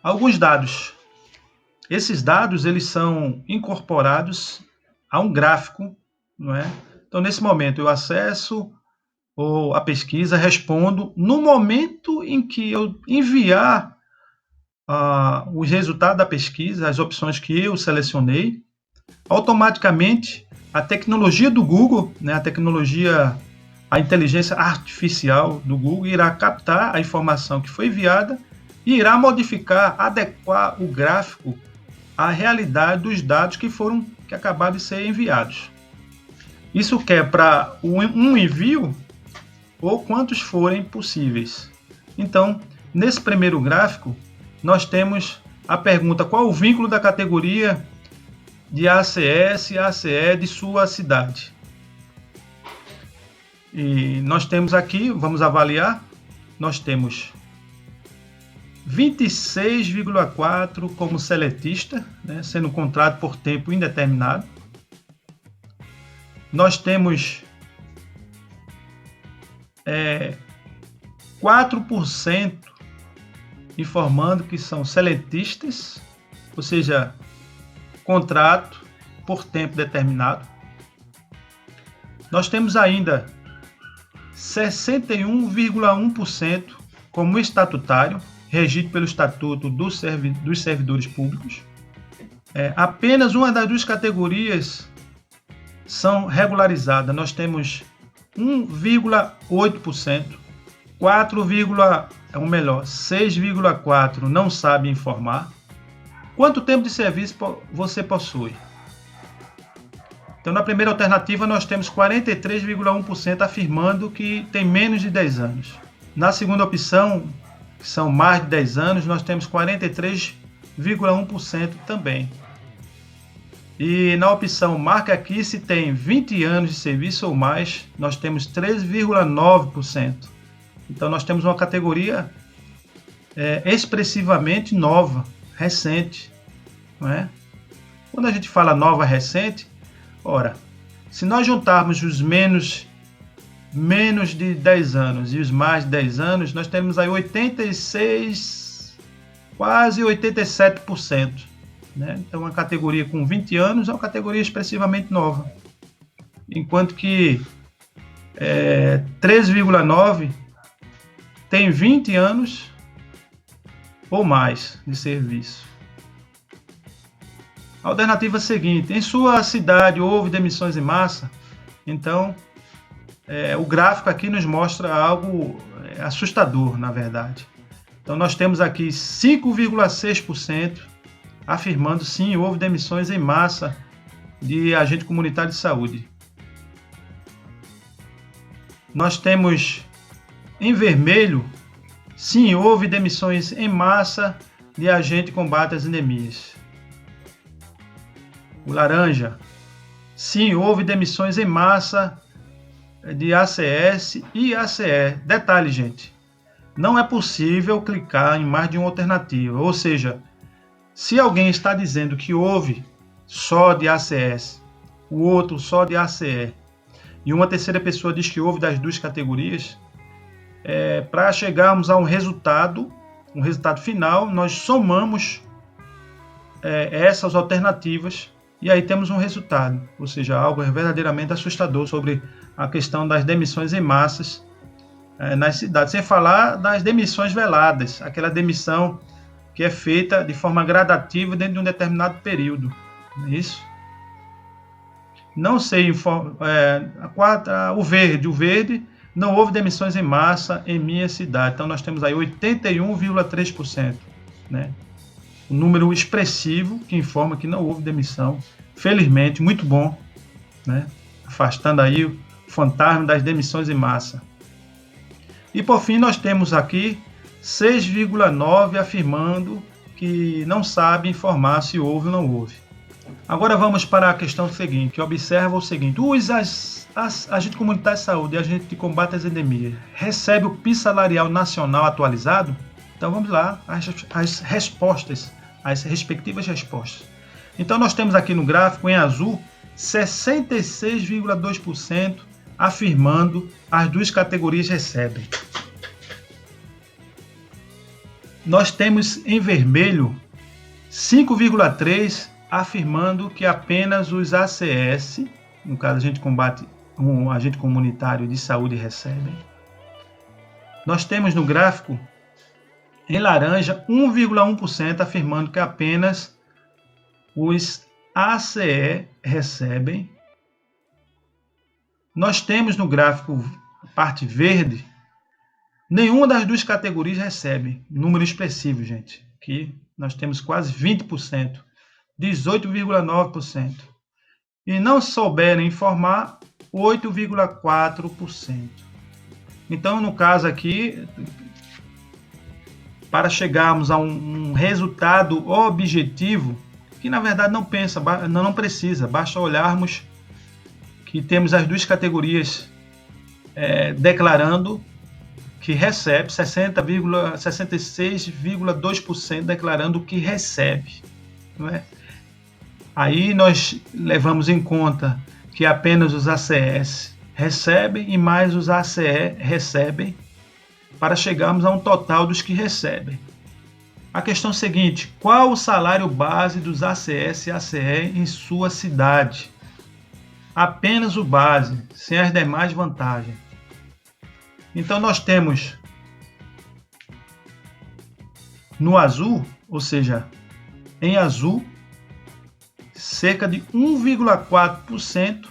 alguns dados. Esses dados eles são incorporados a um gráfico, não é? Então, nesse momento, eu acesso a pesquisa, respondo. No momento em que eu enviar os resultados da pesquisa, as opções que eu selecionei, automaticamente a tecnologia do Google, né, a inteligência artificial do Google irá captar a informação que foi enviada e irá modificar, adequar o gráfico à realidade dos dados que acabaram de ser enviados. Isso quer para um envio ou quantos forem possíveis. Então, nesse primeiro gráfico, nós temos a pergunta: qual o vínculo da categoria de ACS e ACE de sua cidade? E nós temos aqui, vamos avaliar, nós temos 26,4% como seletista, né, sendo contrato por tempo indeterminado. Nós temos 4% informando que são seletistas, ou seja, contrato por tempo determinado. Nós temos ainda 61,1% como estatutário, regido pelo Estatuto dos Servidores Públicos. Apenas uma das duas categorias são regularizadas. Nós temos 1,8%, 6,4% não sabe informar. Quanto tempo de serviço você possui? Então, na primeira alternativa, nós temos 43,1% afirmando que tem menos de 10 anos. Na segunda opção, que são mais de 10 anos, nós temos 43,1% também. E na opção marca aqui se tem 20 anos de serviço ou mais, nós temos 13,9%. Então nós temos uma categoria expressivamente nova, recente, não é? Quando a gente fala nova, recente, ora, se nós juntarmos os menos de 10 anos e os mais de 10 anos, nós temos aí 86, quase 87%. Né? Então, uma categoria com 20 anos é uma categoria expressivamente nova. Enquanto que 13,9% tem 20 anos ou mais de serviço. A alternativa seguinte: em sua cidade houve demissões em massa? Então, o gráfico aqui nos mostra algo assustador, na verdade. Então, nós temos aqui 5,6% afirmando sim, houve demissões em massa de agente comunitário de saúde. Nós temos em vermelho, sim, houve demissões em massa de agente de combate às endemias. O laranja, sim, houve demissões em massa de ACS e ACE. Detalhe, gente, não é possível clicar em mais de uma alternativa, ou seja, se alguém está dizendo que houve só de ACS, o outro só de ACE, e uma terceira pessoa diz que houve das duas categorias, para chegarmos a um resultado final, nós somamos essas alternativas e aí temos um resultado, ou seja, algo verdadeiramente assustador sobre a questão das demissões em massas nas cidades, sem falar das demissões veladas, aquela demissão que é feita de forma gradativa dentro de um determinado período. Não é isso? Não sei, o verde, não houve demissões em massa em minha cidade. Então, nós temos aí 81,3%. Né? Um número expressivo que informa que não houve demissão. Felizmente, muito bom. Né? Afastando aí o fantasma das demissões em massa. E, por fim, nós temos aqui 6,9% afirmando que não sabe informar se houve ou não houve. Agora vamos para a questão seguinte, que observa o seguinte: os agentes comunitários de saúde e agentes de combate às endemias recebem o piso salarial nacional atualizado? Então vamos lá, as respostas, as respectivas respostas. Então nós temos aqui no gráfico, em azul, 66,2% afirmando as duas categorias recebem. Nós temos em vermelho 5,3% afirmando que apenas os ACS, no caso agente comunitário de saúde, recebem. Nós temos no gráfico em laranja 1,1% afirmando que apenas os ACE recebem. Nós temos no gráfico, a parte verde, nenhuma das duas categorias recebe. Número expressivo, gente. Aqui nós temos quase 20%, 18,9%. E não souberam informar, 8,4%. Então, no caso aqui, para chegarmos a um resultado objetivo, que na verdade não precisa, basta olharmos que temos as duas categorias declarando que recebe, 66,2% declarando que recebe. Não é? Aí nós levamos em conta que apenas os ACS recebem e mais os ACE recebem, para chegarmos a um total dos que recebem. A questão seguinte: qual o salário base dos ACS e ACE em sua cidade? Apenas o base, sem as demais vantagens. Então nós temos no azul, ou seja, em azul, cerca de 1,4%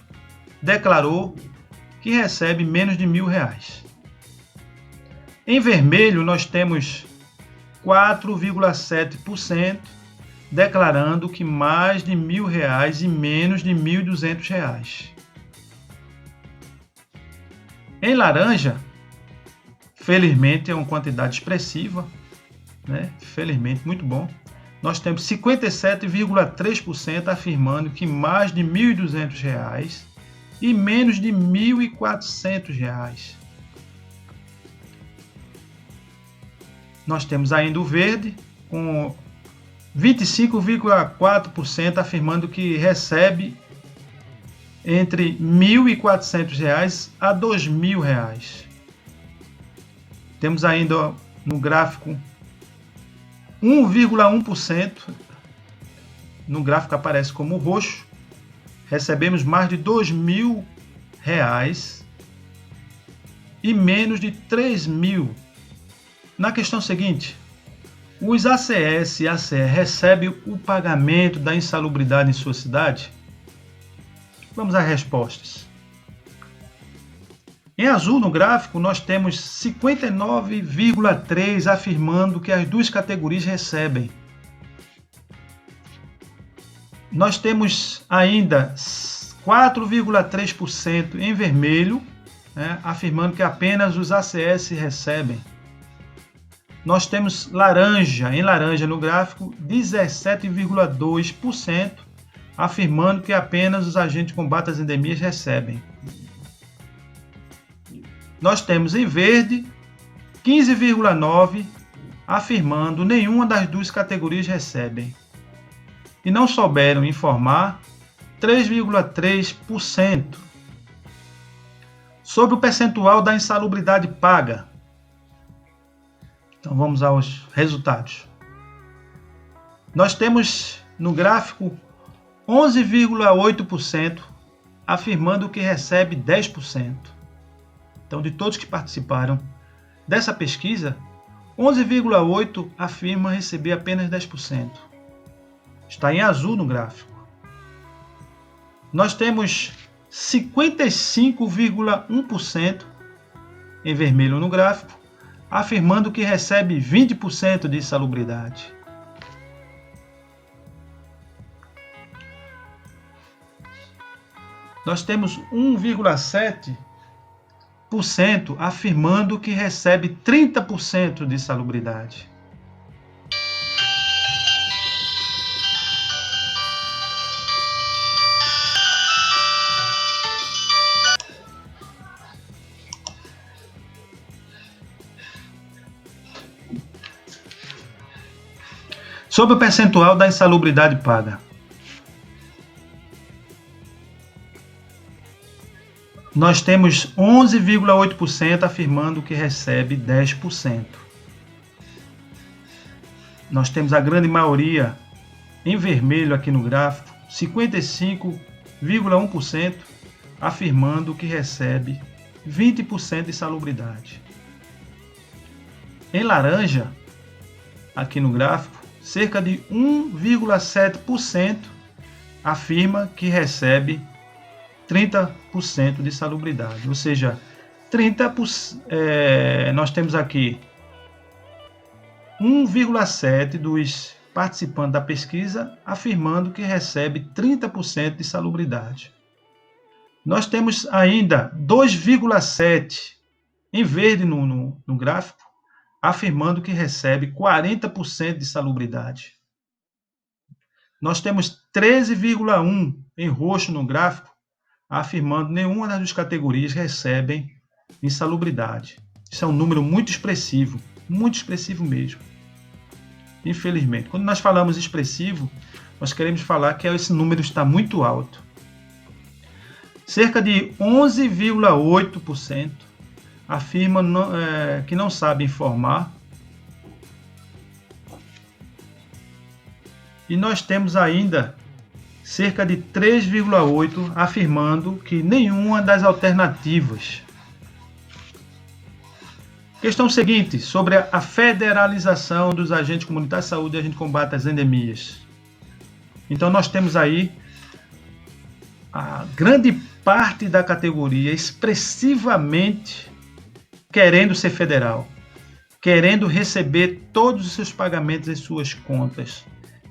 declarou que recebe menos de R$1.000. Em vermelho, nós temos 4,7% declarando que mais de R$1.000 e menos de R$1.200. Em laranja, felizmente é uma quantidade expressiva, né? Felizmente, muito bom. Nós temos 57,3% afirmando que mais de R$1.200 e menos de R$1.400. Nós temos ainda o verde, com 25,4% afirmando que recebe entre R$1.400 a R$2.000. Temos ainda no gráfico 1,1%, no gráfico aparece como roxo, recebemos mais de R$2.000 e menos de R$3.000. Na questão seguinte, os ACS e ACE recebem o pagamento da insalubridade em sua cidade? Vamos às respostas. Em azul no gráfico, nós temos 59,3% afirmando que as duas categorias recebem. Nós temos ainda 4,3% em vermelho, né, afirmando que apenas os ACS recebem. Nós temos em laranja no gráfico, 17,2%, afirmando que apenas os agentes de combate às endemias recebem. Nós temos em verde, 15,9%, afirmando que nenhuma das duas categorias recebem. E não souberam informar, 3,3%. Sobre o percentual da insalubridade paga. Então vamos aos resultados. Nós temos no gráfico 11,8% afirmando que recebe 10%. Então, de todos que participaram dessa pesquisa, 11,8% afirma receber apenas 10%. Está em azul no gráfico. Nós temos 55,1% em vermelho no gráfico, afirmando que recebe 20% de insalubridade. Nós temos 1,7% afirmando que recebe 30% de insalubridade. Sobre o percentual da insalubridade paga. Nós temos 11,8% afirmando que recebe 10%. Nós temos a grande maioria em vermelho aqui no gráfico, 55,1% afirmando que recebe 20% de insalubridade. Em laranja, aqui no gráfico, cerca de 1,7% afirma que recebe 30% de insalubridade, ou seja, 30%, nós temos aqui 1,7% dos participantes da pesquisa afirmando que recebe 30% de insalubridade. Nós temos ainda 2,7% em verde no gráfico, afirmando que recebe 40% de insalubridade. Nós temos 13,1% em roxo no gráfico, afirmando que nenhuma das duas categorias recebem insalubridade. Isso é um número muito expressivo mesmo. Infelizmente, quando nós falamos expressivo, nós queremos falar que esse número está muito alto. Cerca de 11,8% afirma que não sabe informar. E nós temos ainda cerca de 3,8% afirmando que nenhuma das alternativas. Questão seguinte, sobre a federalização dos agentes comunitários de saúde e agentes de combate às endemias. Então nós temos aí a grande parte da categoria expressivamente querendo ser federal, querendo receber todos os seus pagamentos em suas contas,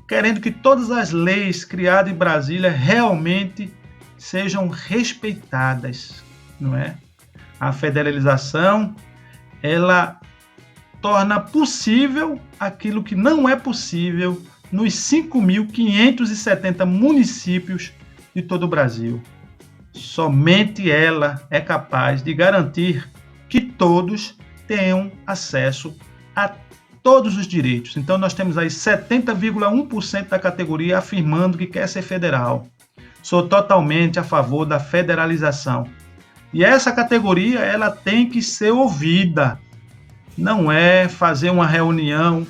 querendo que todas as leis criadas em Brasília realmente sejam respeitadas, não é? A federalização, ela torna possível aquilo que não é possível nos 5.570 municípios de todo o Brasil. Somente ela é capaz de garantir que todos tenham acesso a todos os direitos. Então, nós temos aí 70,1% da categoria afirmando que quer ser federal. Sou totalmente a favor da federalização. E essa categoria, ela tem que ser ouvida. Não é fazer uma reunião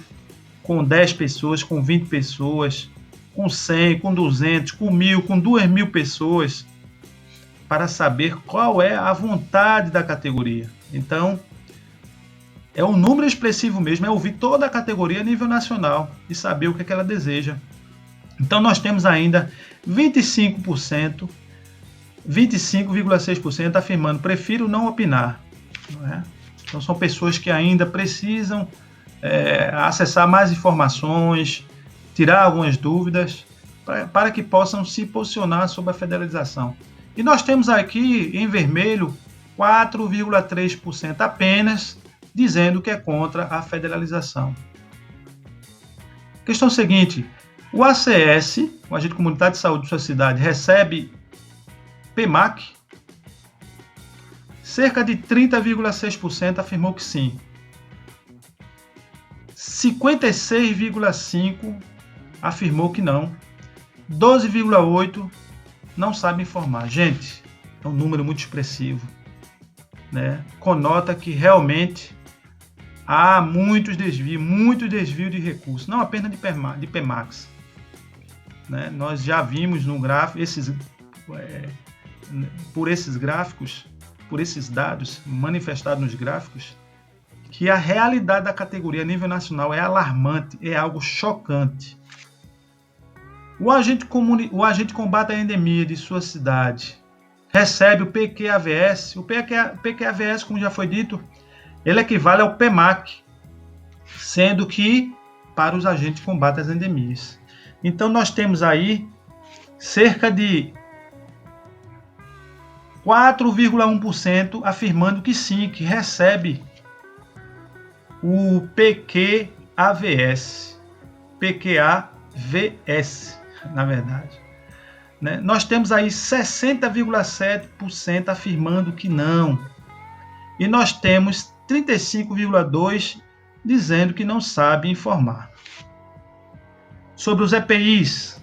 com 10 pessoas, com 20 pessoas, com 100, com 200, com 1.000, com 2.000 pessoas, para saber qual é a vontade da categoria. Então, é um número expressivo mesmo, é ouvir toda a categoria a nível nacional e saber o que é que ela deseja. Então, nós temos ainda 25%, 25,6% afirmando prefiro não opinar. Não é? Então, são pessoas que ainda precisam acessar mais informações, tirar algumas dúvidas, para que possam se posicionar sobre a federalização. E nós temos aqui, em vermelho, 4,3% apenas dizendo que é contra a federalização. Questão seguinte, o ACS, o Agente Comunitário de Saúde de sua cidade, recebe PEMAC? Cerca de 30,6% afirmou que sim. 56,5% afirmou que não. 12,8% não sabe informar. Gente, é um número muito expressivo, né? Conota que realmente há muito desvio de recursos, não apenas de PEMAX. Né? Nós já vimos no gráfico, por esses gráficos, por esses dados manifestados nos gráficos, que a realidade da categoria a nível nacional é alarmante, é algo chocante. O agente combate a endemia de sua cidade recebe o PQAVS. O PQAVS, como já foi dito, ele equivale ao PEMAC, sendo que para os agentes de combate às endemias. Então, nós temos aí cerca de 4,1% afirmando que sim, que recebe o PQAVS, na verdade. Né? Nós temos aí 60,7% afirmando que não. E nós temos 35,2% dizendo que não sabe informar. Sobre os EPIs,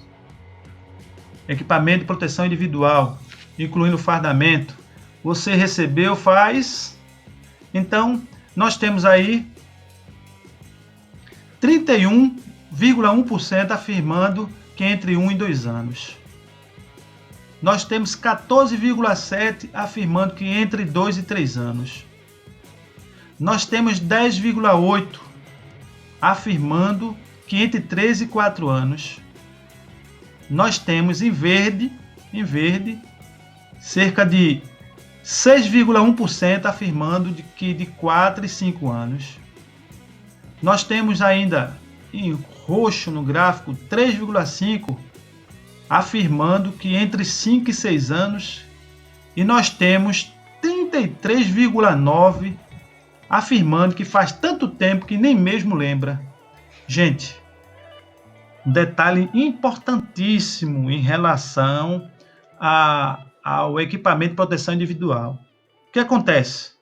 equipamento de proteção individual, incluindo fardamento, você recebeu, faz. Então, nós temos aí 31,1% afirmando que entre 1 e 2 anos. Nós temos 14,7% afirmando que entre 2 e 3 anos. Nós temos 10,8% afirmando que entre 3 e 4 anos. Nós temos em verde, cerca de 6,1% afirmando que de 4 e 5 anos. Nós temos ainda em roxo no gráfico 3,5% afirmando que entre 5 e 6 anos. E nós temos 33,9% afirmando que faz tanto tempo que nem mesmo lembra. Gente, um detalhe importantíssimo em relação ao equipamento de proteção individual. O que acontece?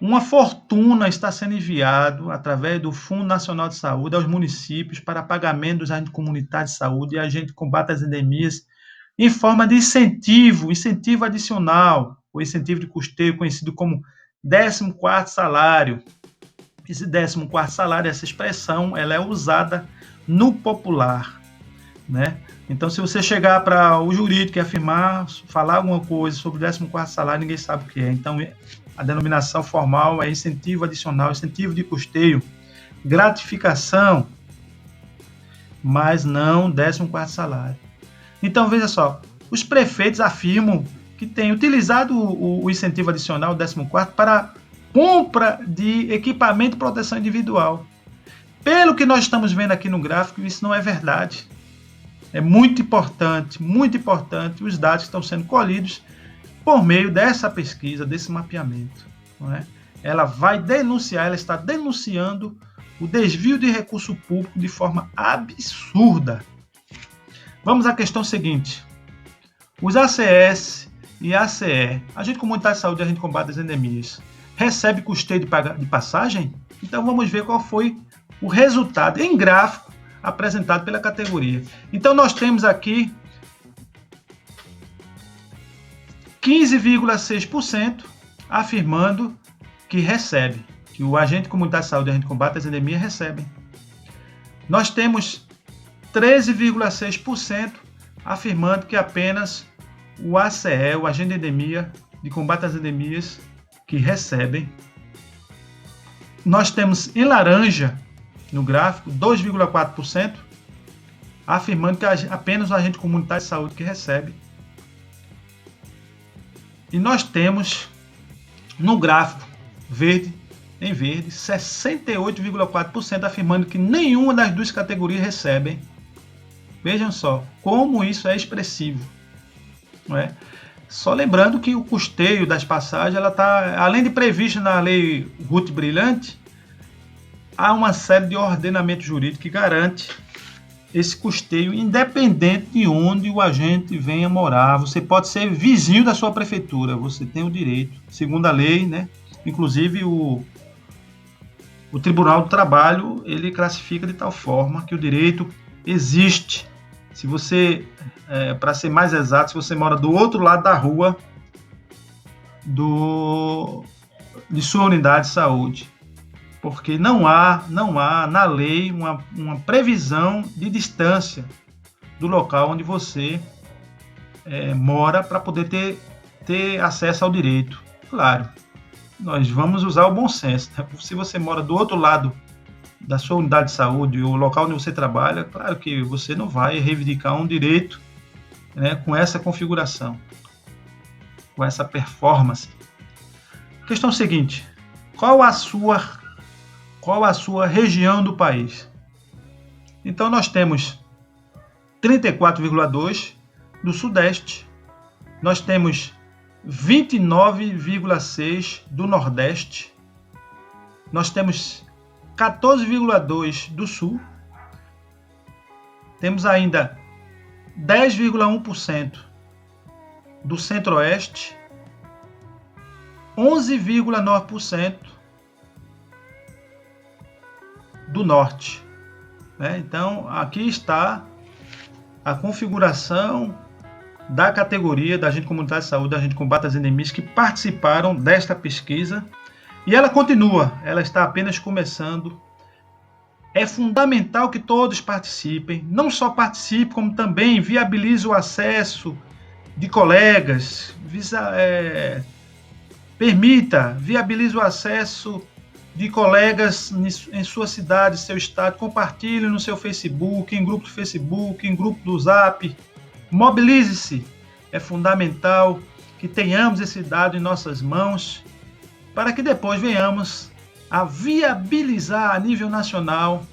Uma fortuna está sendo enviada através do Fundo Nacional de Saúde aos municípios para pagamento dos agentes comunitários de saúde e agentes de combate às endemias em forma de incentivo adicional, ou incentivo de custeio, conhecido como 14º salário. Esse 14º salário, essa expressão, ela é usada no popular, né? Então, se você chegar para o jurídico e afirmar, falar alguma coisa sobre o 14º salário, ninguém sabe o que é. Então, a denominação formal é incentivo adicional, incentivo de custeio, gratificação, mas não 14º salário. Então, veja só, os prefeitos afirmam que têm utilizado o incentivo adicional 14º para compra de equipamento de proteção individual. Pelo que nós estamos vendo aqui no gráfico, isso não é verdade. É muito importante os dados que estão sendo colhidos por meio dessa pesquisa, desse mapeamento. Não é? Ela está denunciando o desvio de recurso público de forma absurda. Vamos à questão seguinte. Os ACS e ACE, Agente Comunitário de Saúde e Agente de Combate às Endemias, recebe custeio de passagem? Então vamos ver qual foi o resultado em gráfico apresentado pela categoria. Então nós temos aqui 15,6% afirmando que recebe, que o agente comunitário de saúde e agente de combate às endemias recebem. Nós temos 13,6% afirmando que apenas o ACE, o agente de endemia, de combate às endemias, que recebem. Nós temos em laranja, no gráfico, 2,4%, afirmando que apenas o agente comunitário de saúde que recebe. E nós temos, no gráfico, em verde, 68,4% afirmando que nenhuma das duas categorias recebem. Vejam só, como isso é expressivo. Não é? Só lembrando que o custeio das passagens, ela está, além de previsto na lei Ruth Brilhante, há uma série de ordenamento jurídico que garante esse custeio independente de onde o agente venha morar. Você pode ser vizinho da sua prefeitura, você tem o direito, segundo a lei, né? Inclusive o Tribunal do Trabalho, ele classifica de tal forma que o direito existe. Se você, para ser mais exato, se você mora do outro lado da rua de sua unidade de saúde, porque não há na lei uma previsão de distância do local onde você mora para poder ter acesso ao direito. Claro, nós vamos usar o bom senso, né? Se você mora do outro lado da sua unidade de saúde, o local onde você trabalha, claro que você não vai reivindicar um direito, né, com essa configuração, com essa performance. Questão seguinte: qual a sua região do país? Então nós temos 34,2% do Sudeste, nós temos 29,6% do Nordeste, nós temos 14,2% do Sul, temos ainda 10,1% do Centro-Oeste, 11,9% do Norte. Então, aqui está a configuração da categoria da agente comunitário de saúde, da agente de combate às endemias que participaram desta pesquisa. E ela continua, ela está apenas começando. É fundamental que todos participem, não só participem, como também viabilize o acesso de colegas, viabilize o acesso de colegas em sua cidade, seu estado, compartilhe no seu Facebook, em grupo do Facebook, em grupo do Zap, mobilize-se. É fundamental que tenhamos esse dado em nossas mãos para que depois venhamos a viabilizar a nível nacional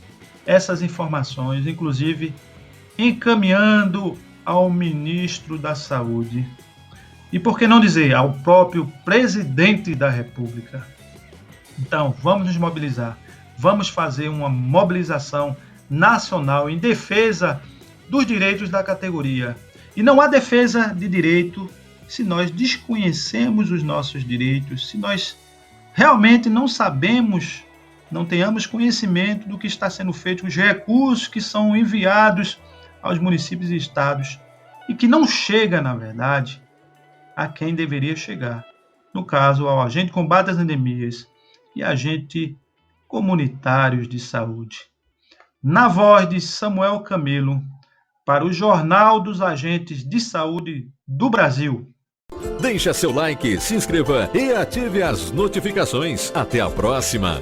essas informações, inclusive encaminhando ao ministro da Saúde. E por que não dizer, ao próprio presidente da República. Então, vamos nos mobilizar, vamos fazer uma mobilização nacional em defesa dos direitos da categoria. E não há defesa de direito se nós desconhecemos os nossos direitos, se nós realmente não sabemos, não tenhamos conhecimento do que está sendo feito, os recursos que são enviados aos municípios e estados e que não chega, na verdade, a quem deveria chegar. No caso, ao agente de combate às endemias e agente comunitários de saúde. Na voz de Samuel Camelo, para o Jornal dos Agentes de Saúde do Brasil. Deixe seu like, se inscreva e ative as notificações. Até a próxima!